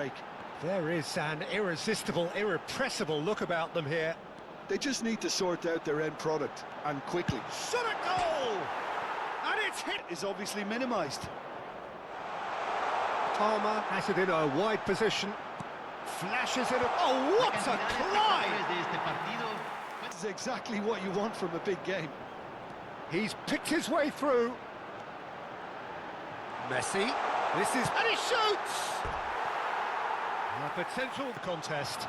break. There is an irresistible, irrepressible look about them here. They just need to sort out their end product, and quickly. Shot a goal! And it's hit! Is obviously minimised. Palmer has it in a wide position. Flashes it. Oh, what a climb! This is exactly what you want from a big game. He's picked his way through. Messi. This is... And he shoots! A potential contest.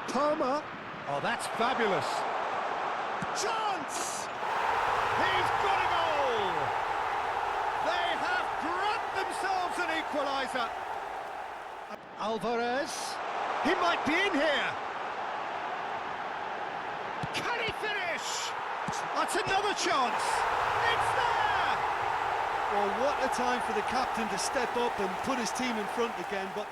Palmer. Oh, that's fabulous. Chance! He's got a goal! They have grabbed themselves an equaliser. Alvarez. He might be in here. Can he finish? That's another chance. It's there! Well, what a time for the captain to step up and put his team in front again, but...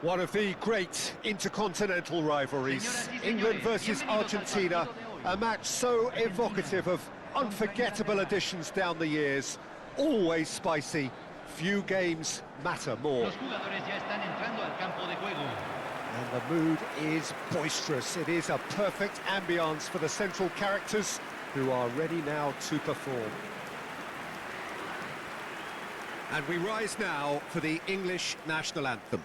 One of the great intercontinental rivalries, England versus Argentina, a match so evocative of unforgettable additions down the years, always spicy, few games matter more. And the mood is boisterous, it is a perfect ambience for the central characters who are ready now to perform. And we rise now for the English national anthem.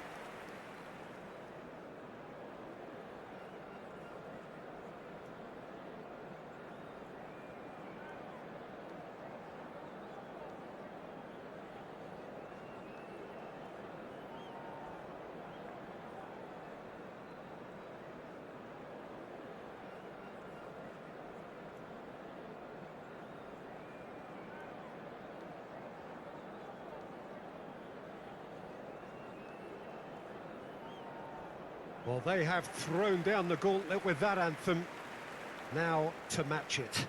Well, they have thrown down the gauntlet with that anthem. Now to match it.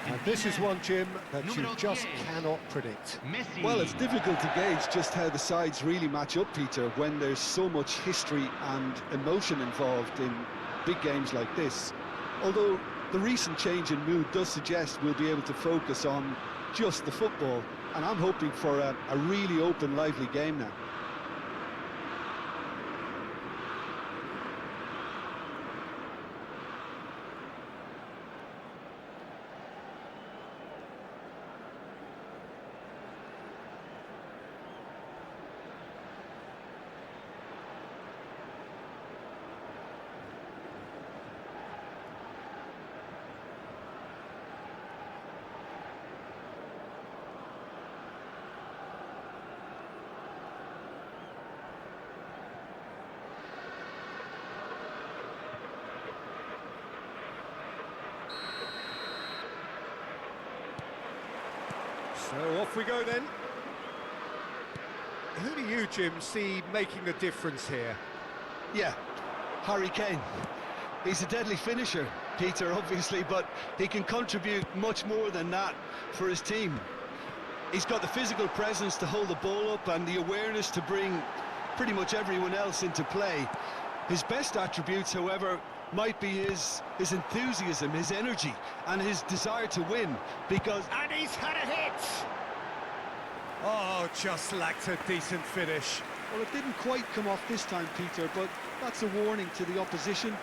And this is one, Jim, that you just cannot predict. Well, it's difficult to gauge just how the sides really match up, Peter, when there's so much history and emotion involved in big games like this. Although the recent change in mood does suggest we'll be able to focus on just the football, and I'm hoping for a really open, lively game now. So off we go then. Who do you, Jim, see making the difference here? Yeah, Harry Kane. He's a deadly finisher, Peter, obviously, but he can contribute much more than that for his team. He's got the physical presence to hold the ball up and the awareness to bring pretty much everyone else into play. His best attributes, however, might be his enthusiasm, his energy, and his desire to win, because... And he's had a hit! Oh, just lacked a decent finish. Well, it didn't quite come off this time, Peter, but that's a warning to the opposition.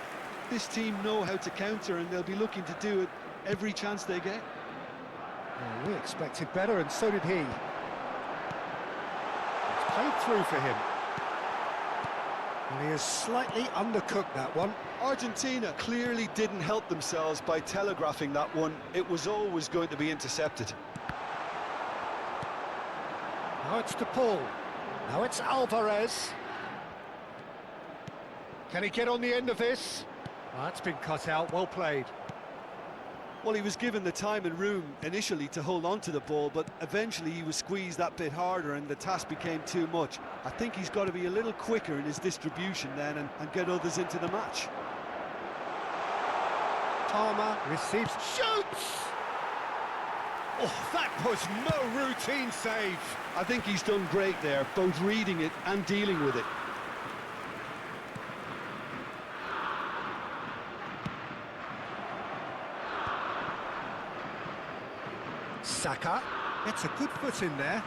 This team know how to counter, and they'll be looking to do it every chance they get. Well, we expected better, and so did he. It's played through for him. And he has slightly undercooked that one. Argentina clearly didn't help themselves by telegraphing that one. It was always going to be intercepted. Now it's to Paul. Now it's Alvarez. Can he get on the end of this? Oh, that's been cut out, well played. Well, he was given the time and room initially to hold on to the ball, but eventually he was squeezed that bit harder and the task became too much. I think he's got to be a little quicker in his distribution then and get others into the match. Palmer receives, shoots! Oh, that was no routine save. I think he's done great there, both reading it and dealing with it. Saka gets a good foot in there.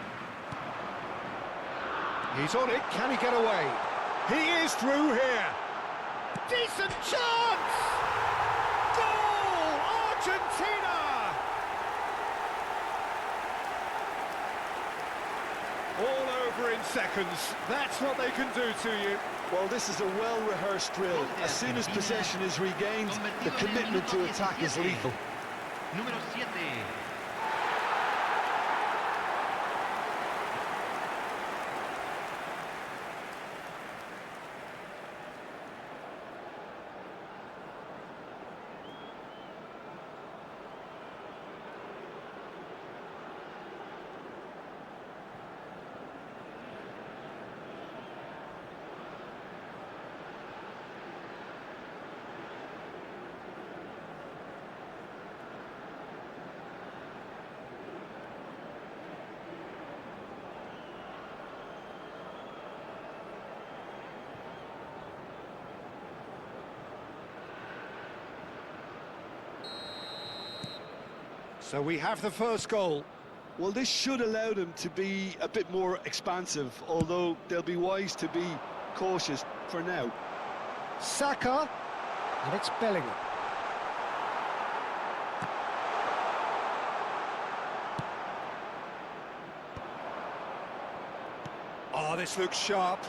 He's on it, can he get away? He is through here. Decent chance! Goal! Argentina! All over in seconds. That's what they can do to you. Well, this is a well-rehearsed drill. As soon as possession is regained, the commitment to attack is lethal. Número 7. So we have the first goal. Well, this should allow them to be a bit more expansive, although they'll be wise to be cautious for now. Saka, and it's Bellingham. Oh, this looks sharp.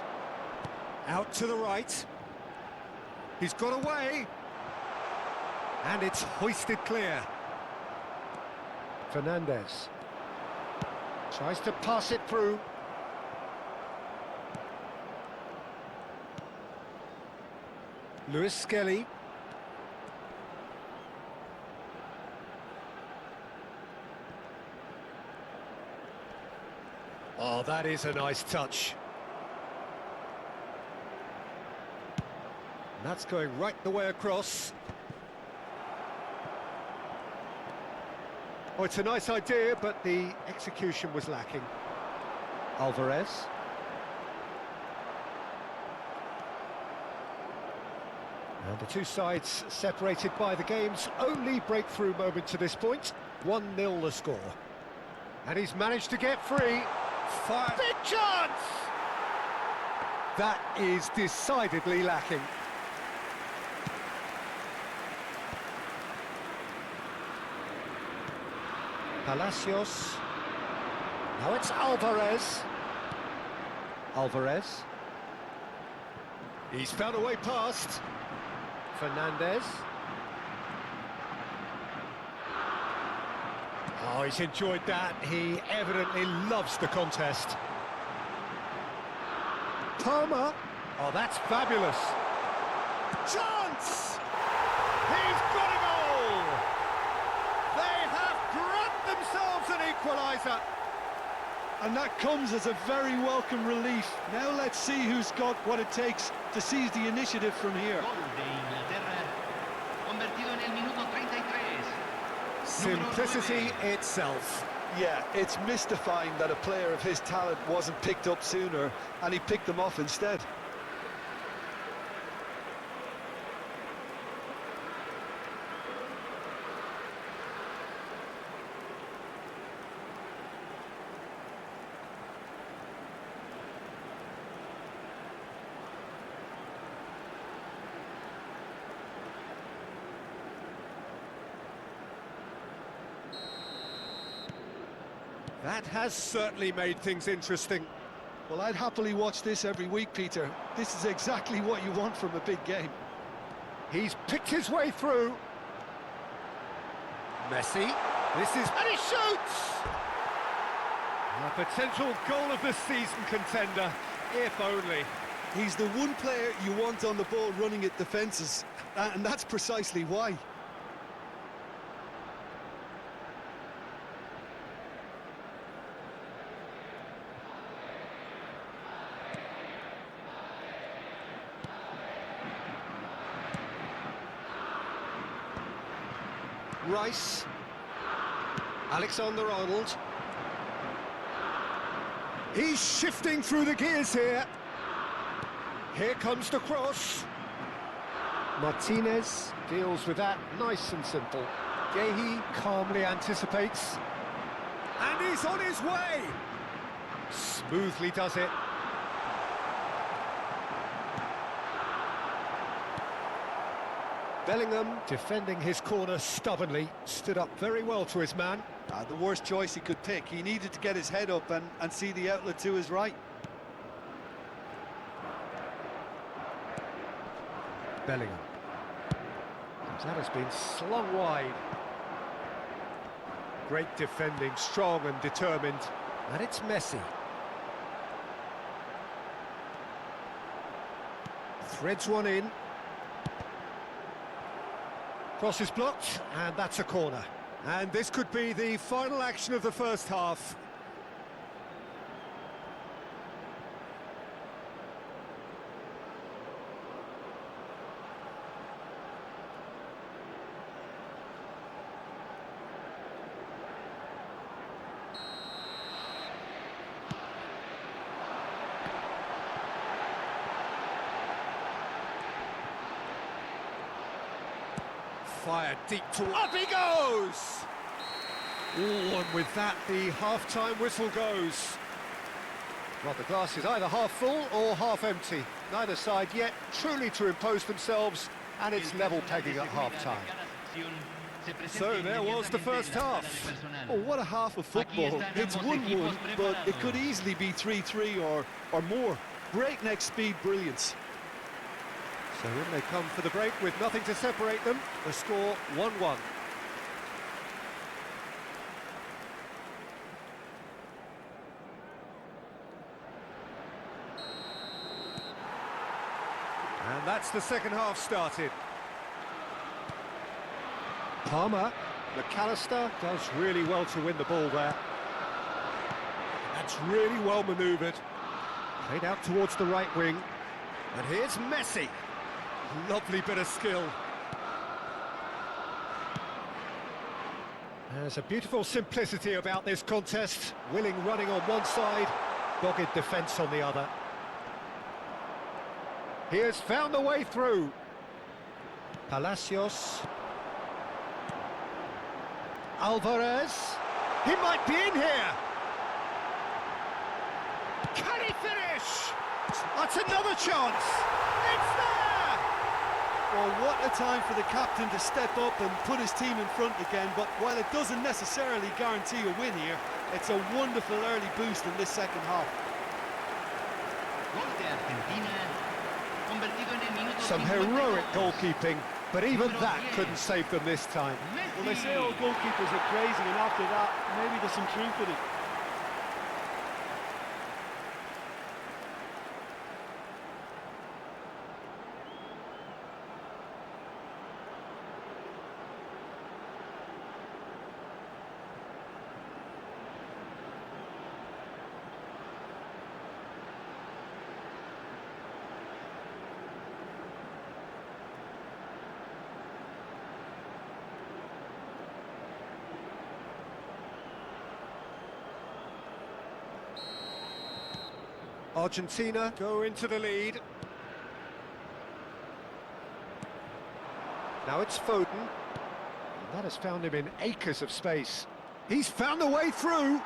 Out to the right. He's got away. And it's hoisted clear. Fernandez tries to pass it through. Lewis Skelly. Oh, that is a nice touch. And that's going right the way across. Oh, it's a nice idea, but the execution was lacking. Alvarez. And the two sides separated by the game's only breakthrough moment to this point. 1-0 the score. And he's managed to get free. Fire. Big chance! That is decidedly lacking. Palacios. Now it's Alvarez. Alvarez. He's found a way past. Fernandez. Oh, he's enjoyed that. He evidently loves the contest. Palmer. Oh, that's fabulous. Chance! He's got a goal! They have grabbed themselves an equaliser. And that comes as a very welcome relief. Now let's see who's got what it takes to seize the initiative from here. Gol de Inglaterra Simplicity itself. Yeah, it's mystifying that a player of his talent wasn't picked up sooner, and he picked them off instead. That has certainly made things interesting. Well, I'd happily watch this every week, Peter. This is exactly what you want from a big game. He's picked his way through. Messi, and he shoots! A potential goal of the season contender, if only. He's the one player you want on the ball running at defences, and that's precisely why. Rice, Alexander-Arnold. He's shifting through the gears here. Here comes the cross. Martinez deals with that nice and simple. Gehi calmly anticipates. And he's on his way! Smoothly does it. Bellingham, defending his corner stubbornly, stood up very well to his man. The worst choice he could pick. He needed to get his head up and see the outlet to his right. Bellingham. That has been slung wide. Great defending, strong and determined. And it's Messi. Threads one in. Cross is blocked, and that's a corner. And this could be the final action of the first half. Fired deep to... Up he goes! Oh, and with that, the half-time whistle goes. Well, the glass is either half full or half empty. Neither side yet truly to impose themselves, and it's level pegging at half-time. So there was the first half. Oh, what a half of football. It's 1-1, but it could easily be 3-3 or more. Breakneck speed brilliance. So in they come for the break with nothing to separate them. The score 1-1. And that's the second half started. Palmer, McAllister does really well to win the ball there. That's really well manoeuvred. Played out towards the right wing. And here's Messi. Lovely bit of skill. There's a beautiful simplicity about this contest. Willing running on one side, dogged defence on the other. He has found the way through. Palacios. Alvarez. He might be in here. Can he finish? That's another chance. It's there! Well, what a time for the captain to step up and put his team in front again, but while it doesn't necessarily guarantee a win here, it's a wonderful early boost in this second half. Some heroic goalkeeping, but even that couldn't save them this time. Well, they say all goalkeepers are crazy, and after that, maybe there's some truth in it. Argentina go into the lead. Now it's Foden. And that has found him in acres of space. He's found the way through.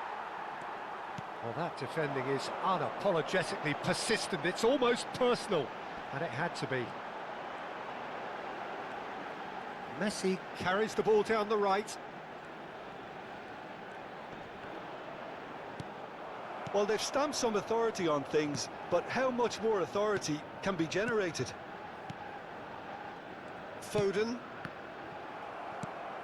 Well, that defending is unapologetically persistent. It's almost personal. And it had to be. Messi carries the ball down the right. Well, they've stamped some authority on things, but how much more authority can be generated? Foden.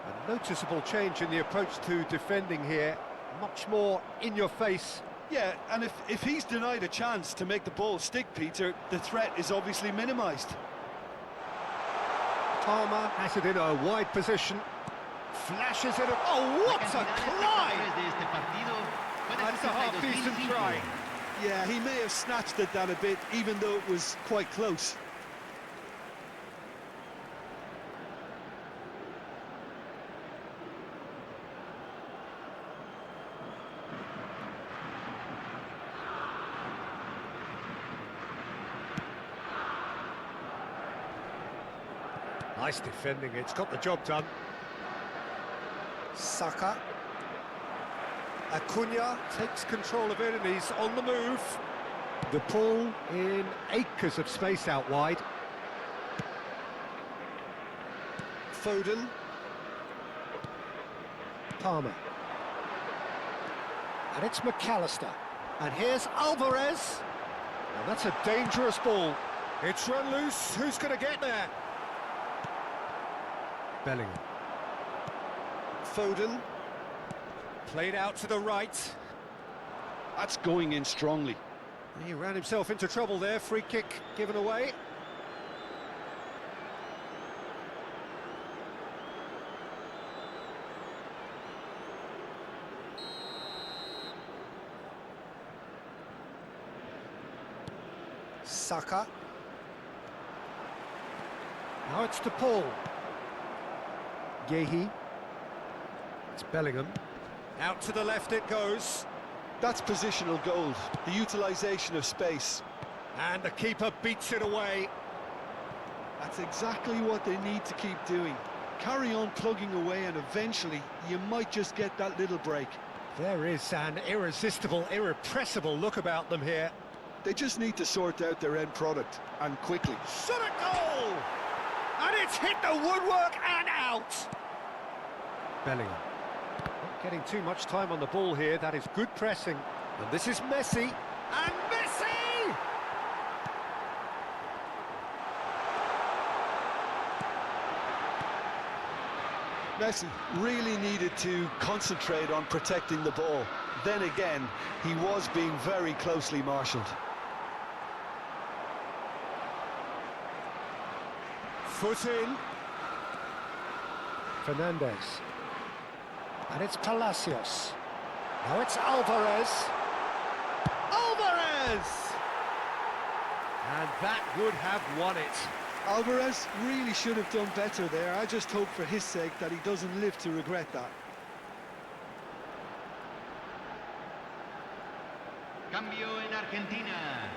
A noticeable change in the approach to defending here. Much more in your face. Yeah, and if he's denied a chance to make the ball stick, Peter, the threat is obviously minimised. Palmer has it in a wide position. Flashes it. Oh, what a try! That's a half-decent try. Yeah, he may have snatched at that a bit, even though it was quite close. Nice defending, it's got the job done. Saka. Acuna takes control of it and he's on the move. The ball in acres of space out wide. Foden. Palmer. And it's McAllister. And here's Alvarez. Now that's a dangerous ball. It's run loose, who's going to get there? Bellingham. Foden. Played out to the right. That's going in strongly. He ran himself into trouble there. Free kick given away. Saka. Now it's to Paul. Yehi. It's Bellingham. Out to the left it goes. That's positional gold, the utilisation of space. And the keeper beats it away. That's exactly what they need to keep doing. Carry on plugging away and eventually you might just get that little break. There is an irresistible, irrepressible look about them here. They just need to sort out their end product, and quickly. Shot a goal! And it's hit the woodwork and out! Bellingham. Not getting too much time on the ball here, that is good pressing. And this is Messi, and Messi! Messi really needed to concentrate on protecting the ball. Then again, he was being very closely marshalled. Foot in. Fernandez. And it's Palacios. Now it's Alvarez. Alvarez! And that would have won it. Alvarez really should have done better there. I just hope for his sake that he doesn't live to regret that. Cambio en Argentina.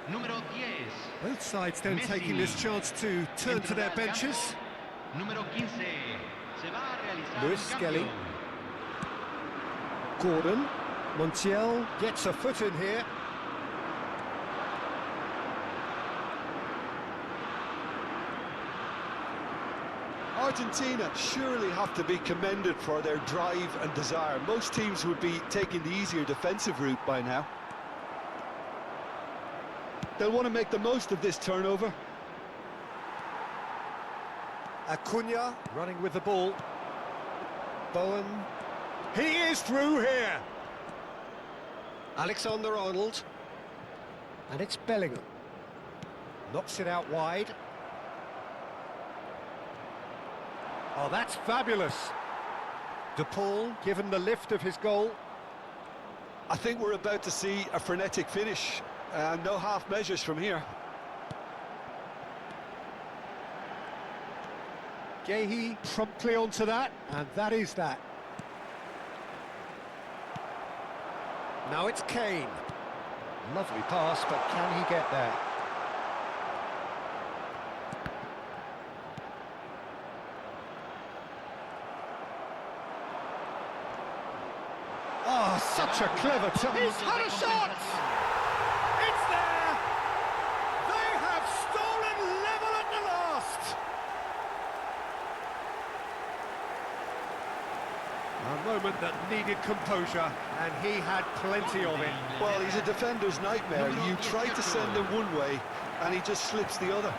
Número 10. Both sides then Messi. taking this chance to turn to their benches. Número 15. Se va a realizar Luis un Skelly. cambio. Gordon. Montiel gets a foot in here. Argentina surely have to be commended for their drive and desire. Most teams would be taking the easier defensive route by now. They'll want to make the most of this turnover. Acuna running with the ball. Bowen. He is through here. Alexander-Arnold. And it's Bellingham. Knocks it out wide. Oh, that's fabulous. De Paul given the lift of his goal. I think we're about to see a frenetic finish. No half measures from here. Yehi promptly onto that, and that is that. Now it's Kane. Lovely pass, but can he get there? Oh, such a clever touch. He's had a shot! It's there! They have stolen level at the last! A moment that needed composure, and he had plenty of it. Well, he's a defender's nightmare. You try to send him one way, and he just slips the other.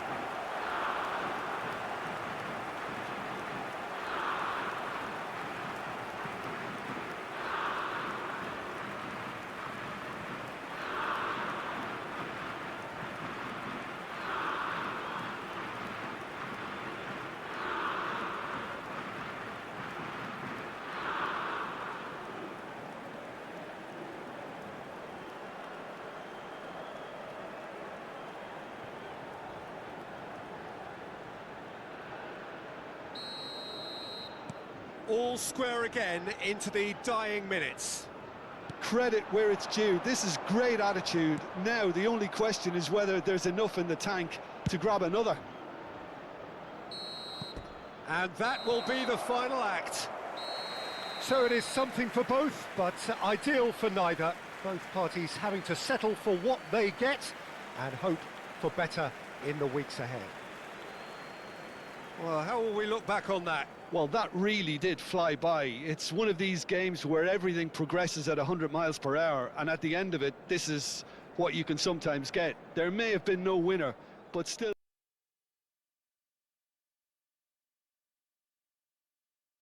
All square again into the dying minutes. Credit where it's due. This is great attitude. Now, the only question is whether there's enough in the tank to grab another. And that will be the final act. So it is something for both, but ideal for neither. Both parties having to settle for what they get and hope for better in the weeks ahead. Well, how will we look back on that? Well, that really did fly by. It's one of these games where everything progresses at 100 miles per hour, and at the end of it, this is what you can sometimes get. There may have been no winner, but still...